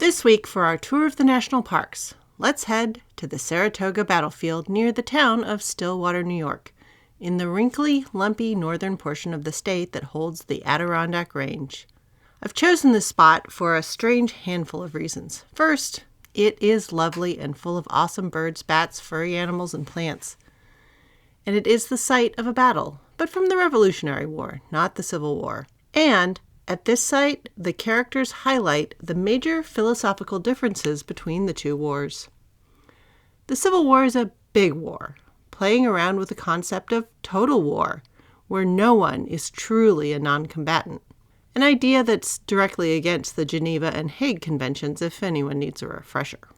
This week for our tour of the national parks, let's head to the Saratoga battlefield near the town of Stillwater, New York, in the wrinkly, lumpy northern portion of the state that holds the Adirondack Range. I've chosen this spot for a strange handful of reasons. First, it is lovely and full of awesome birds, bats, furry animals, and plants. And it is the site of a battle, but from the Revolutionary War, not the Civil War. And at this site, the characters highlight the major philosophical differences between the two wars. The Civil War is a big war, playing around with the concept of total war, where no one is truly a non-combatant, an idea that's directly against the Geneva and Hague Conventions if anyone needs a refresher.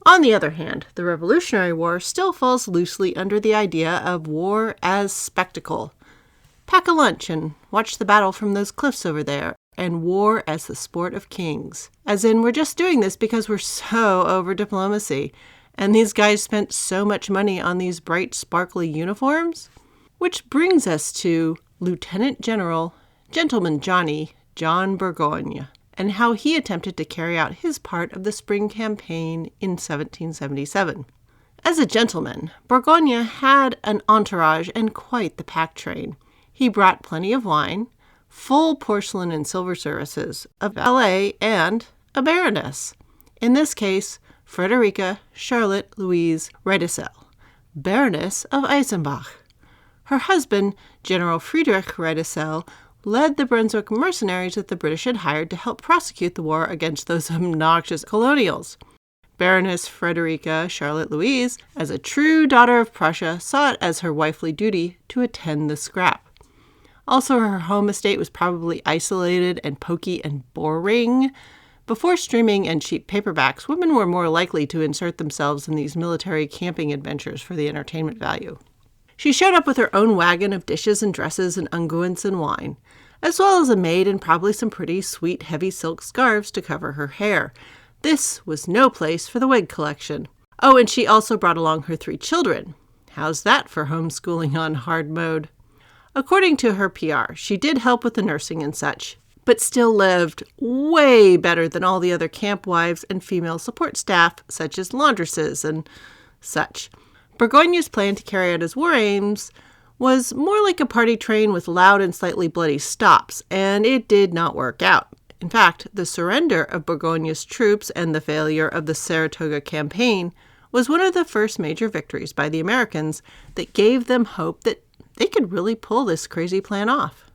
On the other hand, the Revolutionary War still falls loosely under the idea of war as spectacle. Pack a lunch and watch the battle from those cliffs over there, and war as the sport of kings. As in, we're just doing this because we're so over diplomacy, and these guys spent so much money on these bright, sparkly uniforms. Which brings us to Lieutenant General Gentleman Johnny John Burgoyne, and how he attempted to carry out his part of the spring campaign in 1777. As a gentleman, Burgoyne had an entourage and quite the pack train. He brought plenty of wine, full porcelain and silver services, a valet, and a baroness. In this case, Frederica Charlotte Louise Redesel, Baroness of Eisenbach. Her husband, General Friedrich Redesel, led the Brunswick mercenaries that the British had hired to help prosecute the war against those obnoxious colonials. Baroness Frederica Charlotte Louise, as a true daughter of Prussia, saw it as her wifely duty to attend the scrap. Also, her home estate was probably isolated and pokey and boring. Before streaming and cheap paperbacks, women were more likely to insert themselves in these military camping adventures for the entertainment value. She showed up with her own wagon of dishes and dresses and unguents and wine, as well as a maid and probably some pretty sweet heavy silk scarves to cover her hair. This was no place for the wig collection. Oh, and she also brought along her 3 children. How's that for homeschooling on hard mode? According to her PR, she did help with the nursing and such, but still lived way better than all the other camp wives and female support staff, such as laundresses and such. Burgoyne's plan to carry out his war aims was more like a party train with loud and slightly bloody stops, and it did not work out. In fact, the surrender of Burgoyne's troops and the failure of the Saratoga campaign was one of the first major victories by the Americans that gave them hope that they could really pull this crazy plan off.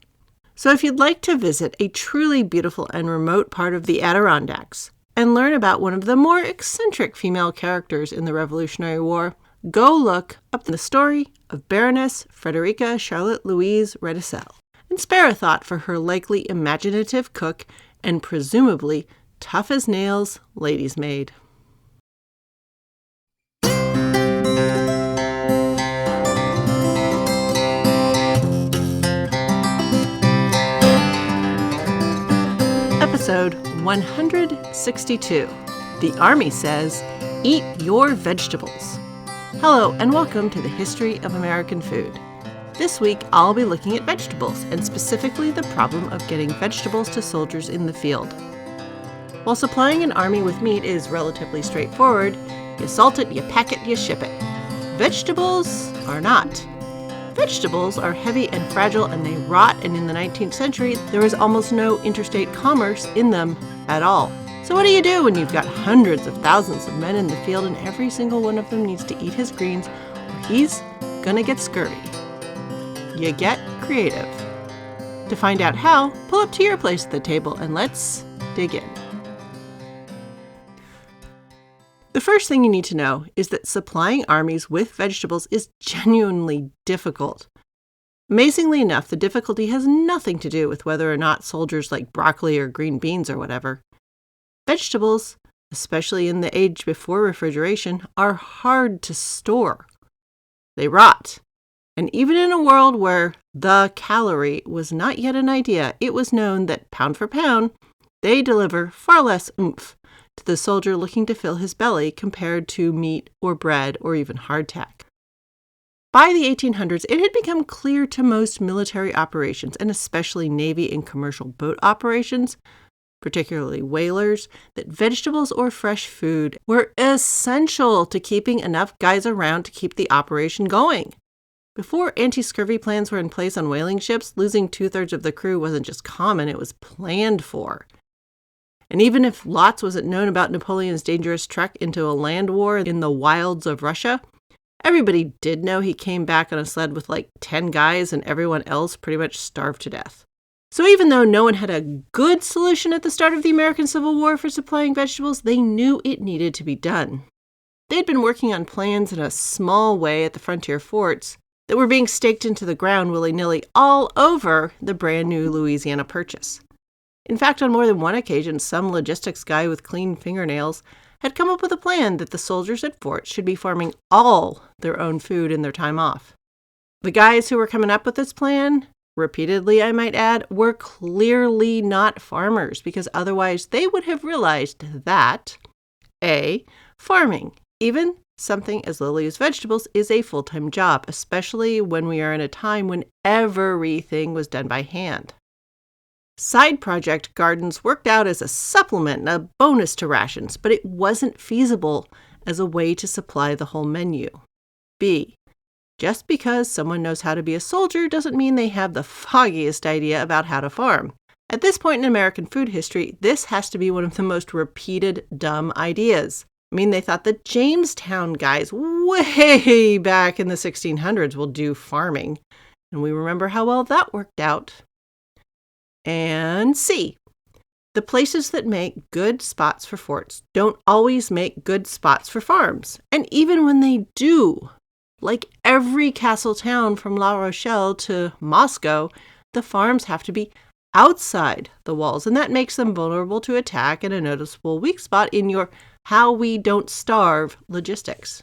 So if you'd like to visit a truly beautiful and remote part of the Adirondacks and learn about one of the more eccentric female characters in the Revolutionary War, go look up the story of Baroness Frederica Charlotte Louise Redesel, and spare a thought for her likely imaginative cook and presumably tough-as-nails lady's maid. Episode 162. The Army says, "Eat your vegetables." Hello, and welcome to the History of American Food. This week, I'll be looking at vegetables, and specifically the problem of getting vegetables to soldiers in the field. While supplying an army with meat is relatively straightforward, you salt it, you pack it, you ship it. Vegetables are not. Vegetables are heavy and fragile, and they rot, and in the 19th century, there was almost no interstate commerce in them at all. So what do you do when you've got hundreds of thousands of men in the field and every single one of them needs to eat his greens or he's gonna get scurvy? You get creative. To find out how, pull up to your place at the table and let's dig in. The first thing you need to know is that supplying armies with vegetables is genuinely difficult. Amazingly enough, the difficulty has nothing to do with whether or not soldiers like broccoli or green beans or whatever. Vegetables, especially in the age before refrigeration, are hard to store. They rot. And even in a world where the calorie was not yet an idea, it was known that pound for pound, they deliver far less oomph to the soldier looking to fill his belly compared to meat or bread or even hardtack. By the 1800s, it had become clear to most military operations, and especially Navy and commercial boat operations, particularly whalers, that vegetables or fresh food were essential to keeping enough guys around to keep the operation going. Before anti-scurvy plans were in place on whaling ships, losing 2/3 of the crew wasn't just common, it was planned for. And even if lots wasn't known about Napoleon's dangerous trek into a land war in the wilds of Russia, everybody did know he came back on a sled with like 10 guys and everyone else pretty much starved to death. So even though no one had a good solution at the start of the American Civil War for supplying vegetables, they knew it needed to be done. They'd been working on plans in a small way at the frontier forts that were being staked into the ground willy-nilly all over the brand new Louisiana Purchase. In fact, on more than one occasion, some logistics guy with clean fingernails had come up with a plan that the soldiers at Fort should be farming all their own food in their time off. The guys who were coming up with this plan, repeatedly I might add, were clearly not farmers, because otherwise they would have realized that A, farming, even something as lowly as vegetables, is a full-time job, especially when we are in a time when everything was done by hand. Side project gardens worked out as a supplement, a bonus to rations, but it wasn't feasible as a way to supply the whole menu. B, just because someone knows how to be a soldier doesn't mean they have the foggiest idea about how to farm. At this point in American food history, this has to be one of the most repeated dumb ideas. I mean, they thought the Jamestown guys way back in the 1600s will do farming, and we remember how well that worked out. And C, the places that make good spots for forts don't always make good spots for farms. And even when they do, like every castle town from La Rochelle to Moscow, the farms have to be outside the walls, and that makes them vulnerable to attack and a noticeable weak spot in your how we don't starve logistics.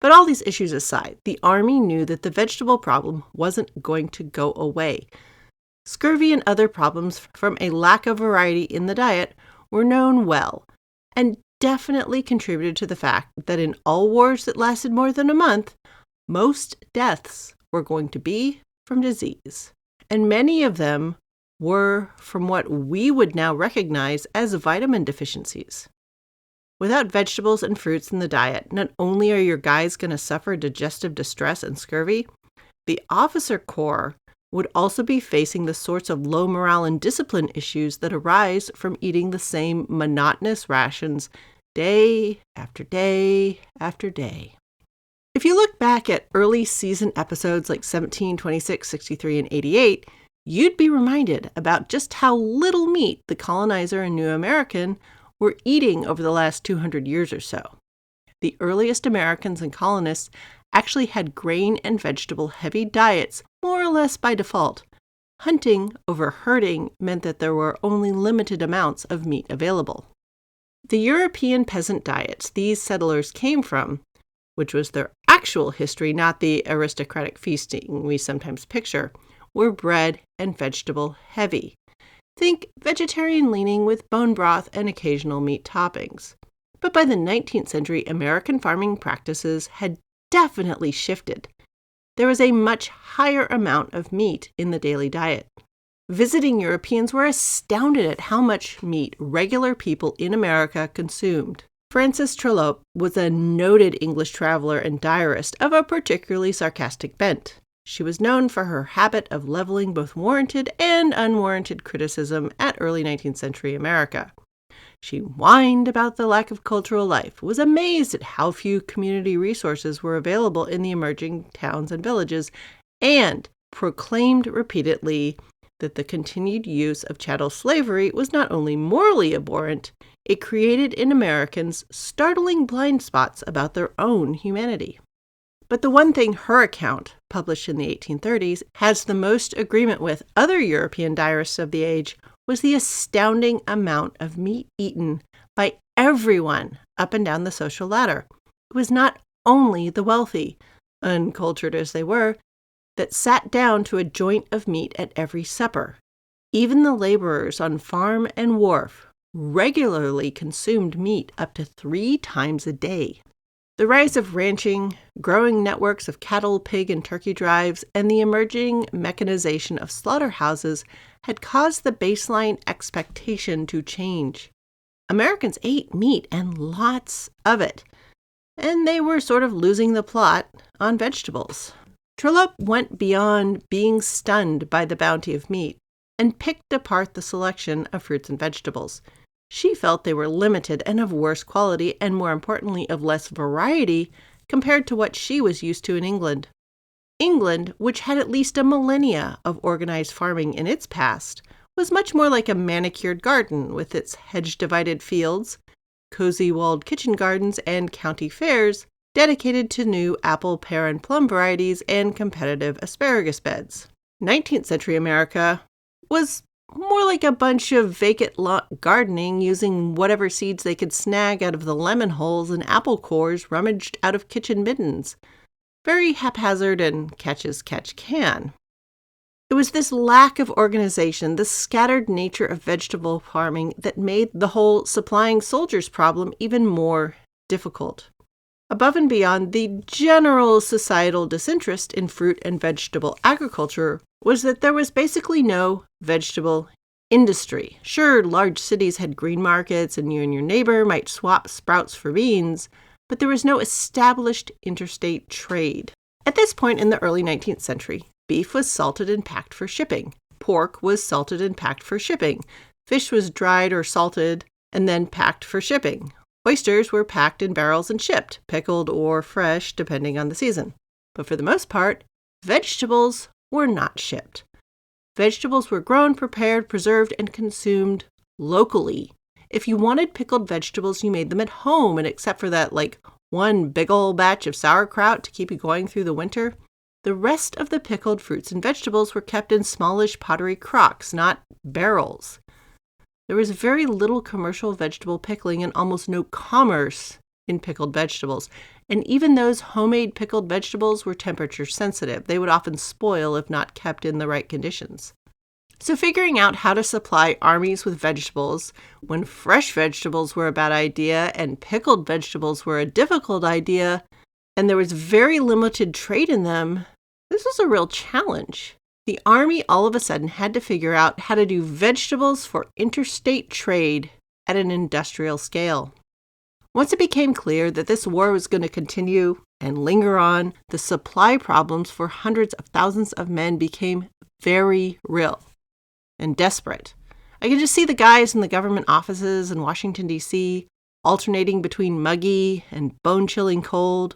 But all these issues aside, the Army knew that the vegetable problem wasn't going to go away. Scurvy and other problems from a lack of variety in the diet were known well, and definitely contributed to the fact that in all wars that lasted more than a month, most deaths were going to be from disease. And many of them were from what we would now recognize as vitamin deficiencies. Without vegetables and fruits in the diet, not only are your guys going to suffer digestive distress and scurvy, the officer corps would also be facing the sorts of low morale and discipline issues that arise from eating the same monotonous rations day after day after day. If you look back at early season episodes like 17, 26, 63, and 88, you'd be reminded about just how little meat the colonizer and New American were eating over the last 200 years or so. The earliest Americans and colonists actually had grain and vegetable heavy diets more or less by default. Hunting over herding meant that there were only limited amounts of meat available. The European peasant diets these settlers came from, which was their actual history, not the aristocratic feasting we sometimes picture, were bread and vegetable heavy. Think vegetarian leaning with bone broth and occasional meat toppings. But by the 19th century, American farming practices had definitely shifted. There was a much higher amount of meat in the daily diet. Visiting Europeans were astounded at how much meat regular people in America consumed. Frances Trollope was a noted English traveler and diarist of a particularly sarcastic bent. She was known for her habit of leveling both warranted and unwarranted criticism at early 19th century America. She whined about the lack of cultural life, was amazed at how few community resources were available in the emerging towns and villages, and proclaimed repeatedly that the continued use of chattel slavery was not only morally abhorrent, it created in Americans startling blind spots about their own humanity. But the one thing her account, published in the 1830s, has the most agreement with other European diarists of the age was the astounding amount of meat eaten by everyone up and down the social ladder. It was not only the wealthy, uncultured as they were, that sat down to a joint of meat at every supper. Even the laborers on farm and wharf regularly consumed meat up to 3 times a day. The rise of ranching, growing networks of cattle, pig, and turkey drives, and the emerging mechanization of slaughterhouses had caused the baseline expectation to change. Americans ate meat and lots of it, and they were sort of losing the plot on vegetables. Trollope went beyond being stunned by the bounty of meat and picked apart the selection of fruits and vegetables. She felt they were limited and of worse quality, and more importantly, of less variety compared to what she was used to in England. England, which had at least a millennia of organized farming in its past, was much more like a manicured garden with its hedge-divided fields, cozy walled kitchen gardens, and county fairs dedicated to new apple, pear, and plum varieties and competitive asparagus beds. 19th century America was more like a bunch of vacant lot gardening using whatever seeds they could snag out of the lemon holes and apple cores rummaged out of kitchen middens. Very haphazard and catch as catch can. It was this lack of organization, the scattered nature of vegetable farming that made the whole supplying soldiers problem even more difficult. Above and beyond the general societal disinterest in fruit and vegetable agriculture was that there was basically no vegetable industry. Sure, large cities had green markets and you and your neighbor might swap sprouts for beans, but there was no established interstate trade. At this point in the early 19th century, beef was salted and packed for shipping. Pork was salted and packed for shipping. Fish was dried or salted and then packed for shipping. Oysters were packed in barrels and shipped, pickled or fresh, depending on the season. But for the most part, vegetables were not shipped. Vegetables were grown, prepared, preserved, and consumed locally. If you wanted pickled vegetables, you made them at home, and except for that, one big ol' batch of sauerkraut to keep you going through the winter, the rest of the pickled fruits and vegetables were kept in smallish pottery crocks, not barrels. There was very little commercial vegetable pickling and almost no commerce in pickled vegetables. And even those homemade pickled vegetables were temperature sensitive. They would often spoil if not kept in the right conditions. So figuring out how to supply armies with vegetables when fresh vegetables were a bad idea and pickled vegetables were a difficult idea, and there was very limited trade in them, this was a real challenge. The army all of a sudden had to figure out how to do vegetables for interstate trade at an industrial scale. Once it became clear that this war was going to continue and linger on, the supply problems for hundreds of thousands of men became very real and desperate. I could just see the guys in the government offices in Washington, D.C., alternating between muggy and bone-chilling cold,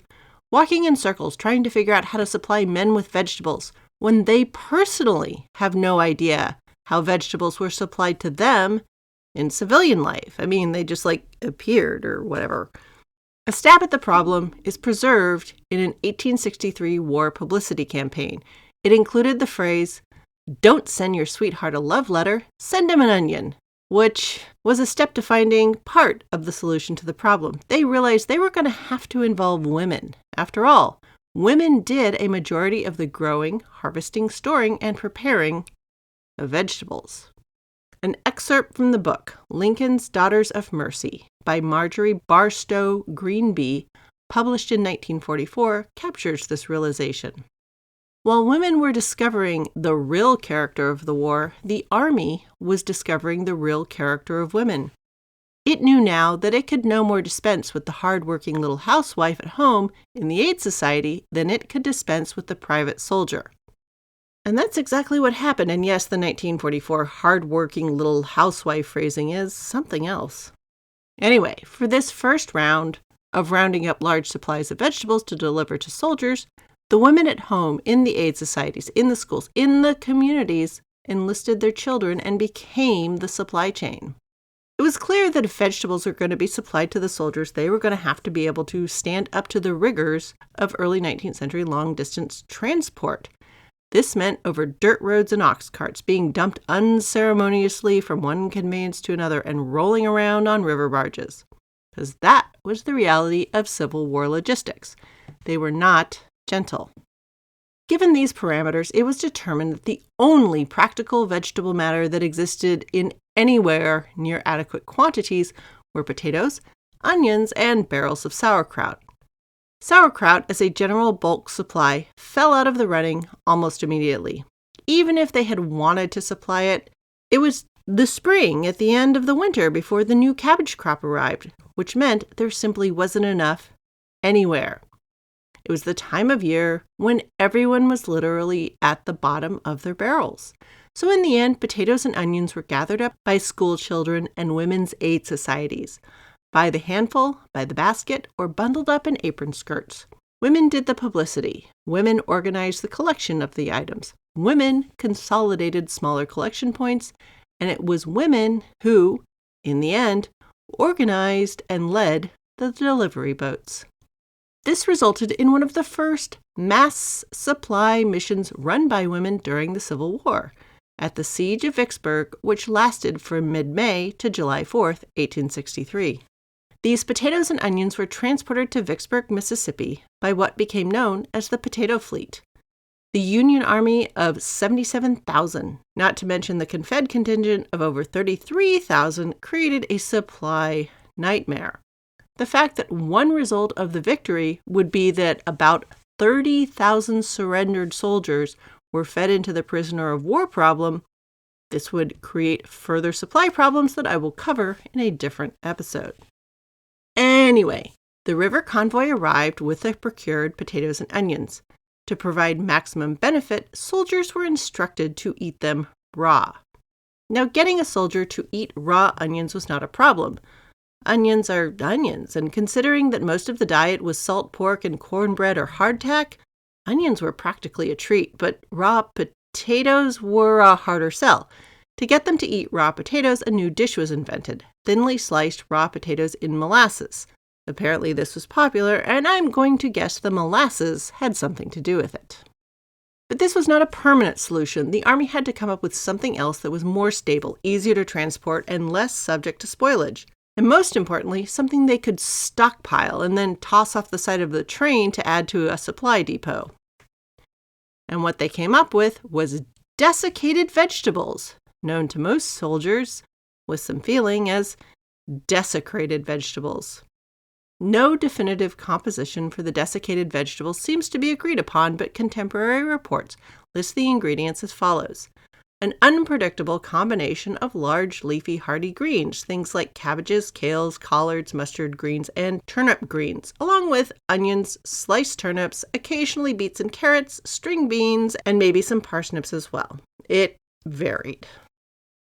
walking in circles trying to figure out how to supply men with vegetables when they personally have no idea how vegetables were supplied to them in civilian life. I mean, they just appeared or whatever. A stab at the problem is preserved in an 1863 war publicity campaign. It included the phrase, "Don't send your sweetheart a love letter, send him an onion," which was a step to finding part of the solution to the problem. They realized they were going to have to involve women. After all, women did a majority of the growing, harvesting, storing, and preparing of vegetables. An excerpt from the book, Lincoln's Daughters of Mercy, by Marjorie Barstow Greenby, published in 1944, captures this realization. While women were discovering the real character of the war, the Army was discovering the real character of women. It knew now that it could no more dispense with the hard-working little housewife at home in the aid society than it could dispense with the private soldier. And that's exactly what happened, and yes, the 1944 hard-working little housewife phrasing is something else. Anyway, for this first round of rounding up large supplies of vegetables to deliver to soldiers, the women at home, in the aid societies, in the schools, in the communities, enlisted their children and became the supply chain. It was clear that if vegetables were going to be supplied to the soldiers, they were going to have to be able to stand up to the rigors of early 19th century long-distance transport. This meant over dirt roads and ox carts being dumped unceremoniously from one conveyance to another and rolling around on river barges. Because that was the reality of Civil War logistics. They were not gentle. Given these parameters, it was determined that the only practical vegetable matter that existed in anywhere near adequate quantities were potatoes, onions, and barrels of sauerkraut. Sauerkraut, as a general bulk supply, fell out of the running almost immediately. Even if they had wanted to supply it, It was the spring at the end of the winter before the new cabbage crop arrived, which meant there simply wasn't enough anywhere. It was the time of year when everyone was literally at the bottom of their barrels. So in the end, potatoes and onions were gathered up by school children and women's aid societies, by the handful, by the basket, or bundled up in apron skirts. Women did the publicity. Women organized the collection of the items. Women consolidated smaller collection points, and it was women who, in the end, organized and led the delivery boats. This resulted in one of the first mass supply missions run by women during the Civil War, at the Siege of Vicksburg, which lasted from mid-May to July 4th, 1863. These potatoes and onions were transported to Vicksburg, Mississippi, by what became known as the Potato Fleet. The Union Army of 77,000, not to mention the Confed contingent of over 33,000, created a supply nightmare. The fact that one result of the victory would be that about 30,000 surrendered soldiers were fed into the prisoner of war problem, this would create further supply problems that I will cover in a different episode. Anyway, the river convoy arrived with the procured potatoes and onions. To provide maximum benefit, soldiers were instructed to eat them raw. Now, getting a soldier to eat raw onions was not a problem. Onions are onions, and considering that most of the diet was salt pork and cornbread or hardtack, onions were practically a treat, but raw potatoes were a harder sell. To get them to eat raw potatoes, a new dish was invented: thinly sliced raw potatoes in molasses. Apparently this was popular, and I'm going to guess the molasses had something to do with it. But this was not a permanent solution. The Army had to come up with something else that was more stable, easier to transport, and less subject to spoilage. And most importantly, something they could stockpile and then toss off the side of the train to add to a supply depot. And what they came up with was desiccated vegetables, known to most soldiers, with some feeling, as desecrated vegetables. No definitive composition for the desiccated vegetables seems to be agreed upon, but contemporary reports list the ingredients as follows: an unpredictable combination of large, leafy, hardy greens, things like cabbages, kales, collards, mustard greens, and turnip greens, along with onions, sliced turnips, occasionally beets and carrots, string beans, and maybe some parsnips as well. It varied.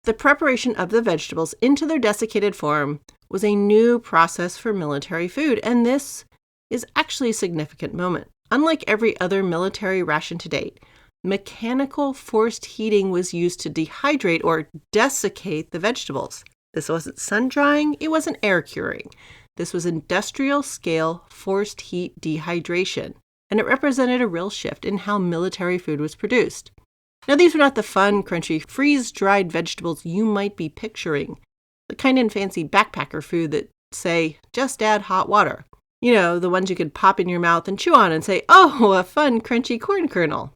The preparation of the vegetables into their desiccated form was a new process for military food, and this is actually a significant moment. Unlike every other military ration to date, mechanical forced heating was used to dehydrate or desiccate the vegetables. This wasn't sun drying, it wasn't air curing. This was industrial scale forced heat dehydration, and it represented a real shift in how military food was produced. Now, these were not the fun, crunchy, freeze-dried vegetables you might be picturing, the kind of fancy backpacker food that say, just add hot water. You know, the ones you could pop in your mouth and chew on and say, oh, a fun, crunchy corn kernel.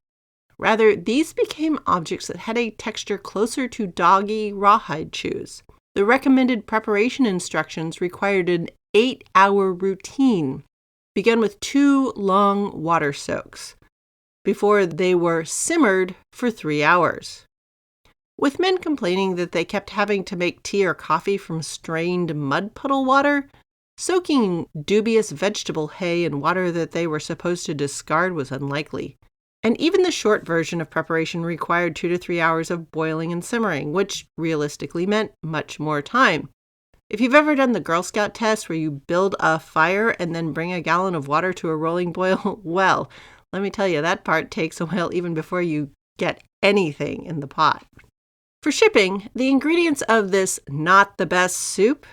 Rather, these became objects that had a texture closer to doggy rawhide chews. The recommended preparation instructions required an 8-hour routine, began with 2 long water soaks, before they were simmered for 3 hours. With men complaining that they kept having to make tea or coffee from strained mud puddle water, soaking dubious vegetable hay in water that they were supposed to discard was unlikely. And even the short version of preparation required 2 to 3 hours of boiling and simmering, which realistically meant much more time. If you've ever done the Girl Scout test where you build a fire and then bring a gallon of water to a rolling boil, well, let me tell you, that part takes a while even before you get anything in the pot. For shipping, the ingredients of this not the best soup,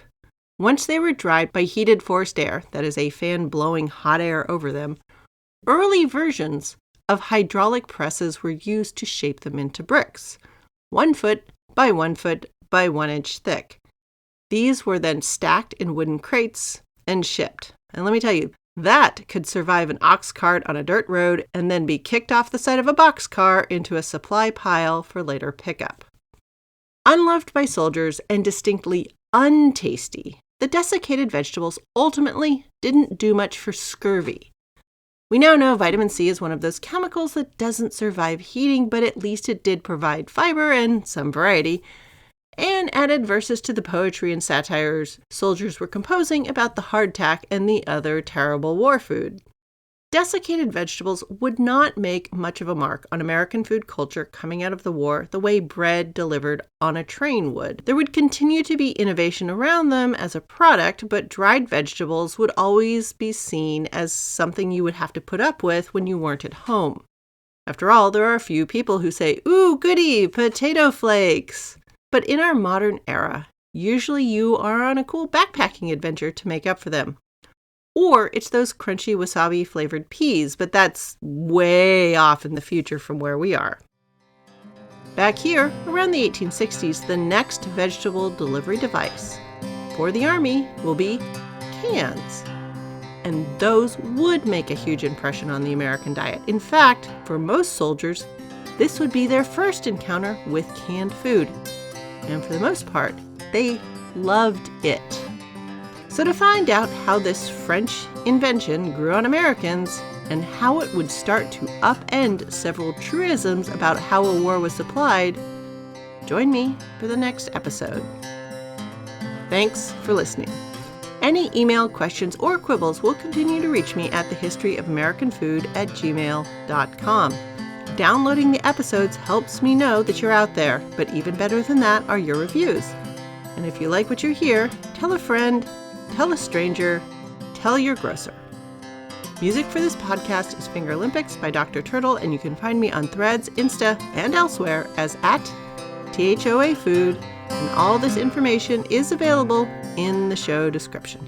once they were dried by heated forced air, that is a fan blowing hot air over them, early versions of hydraulic presses were used to shape them into bricks, 1 foot by 1 foot by 1 inch thick. These were then stacked in wooden crates and shipped. And let me tell you, that could survive an ox cart on a dirt road and then be kicked off the side of a boxcar into a supply pile for later pickup. Unloved by soldiers and distinctly untasty, the desiccated vegetables ultimately didn't do much for scurvy. We now know vitamin C is one of those chemicals that doesn't survive heating, but at least it did provide fiber and some variety, and added verses to the poetry and satires soldiers were composing about the hardtack and the other terrible war food. Desiccated vegetables would not make much of a mark on American food culture coming out of the war the way bread delivered on a train would. There would continue to be innovation around them as a product, but dried vegetables would always be seen as something you would have to put up with when you weren't at home. After all, there are a few people who say, "Ooh, goody, potato flakes." But in our modern era, usually you are on a cool backpacking adventure to make up for them. Or it's those crunchy wasabi-flavored peas, but that's way off in the future from where we are. Back here, around the 1860s, the next vegetable delivery device for the Army will be cans. And those would make a huge impression on the American diet. In fact, for most soldiers, this would be their first encounter with canned food. And for the most part, they loved it. So to find out how this French invention grew on Americans and how it would start to upend several truisms about how a war was supplied, join me for the next episode. Thanks for listening. Any email questions or quibbles will continue to reach me at thehistoryofamericanfood@gmail.com. Downloading the episodes helps me know that you're out there, but even better than that are your reviews. And if you like what you hear, tell a friend, tell a stranger, tell your grocer. Music for this podcast is Fingerlympics by Dr. Turtle, and you can find me on Threads, Insta, and elsewhere as @THOA Food, and all this information is available in the show description.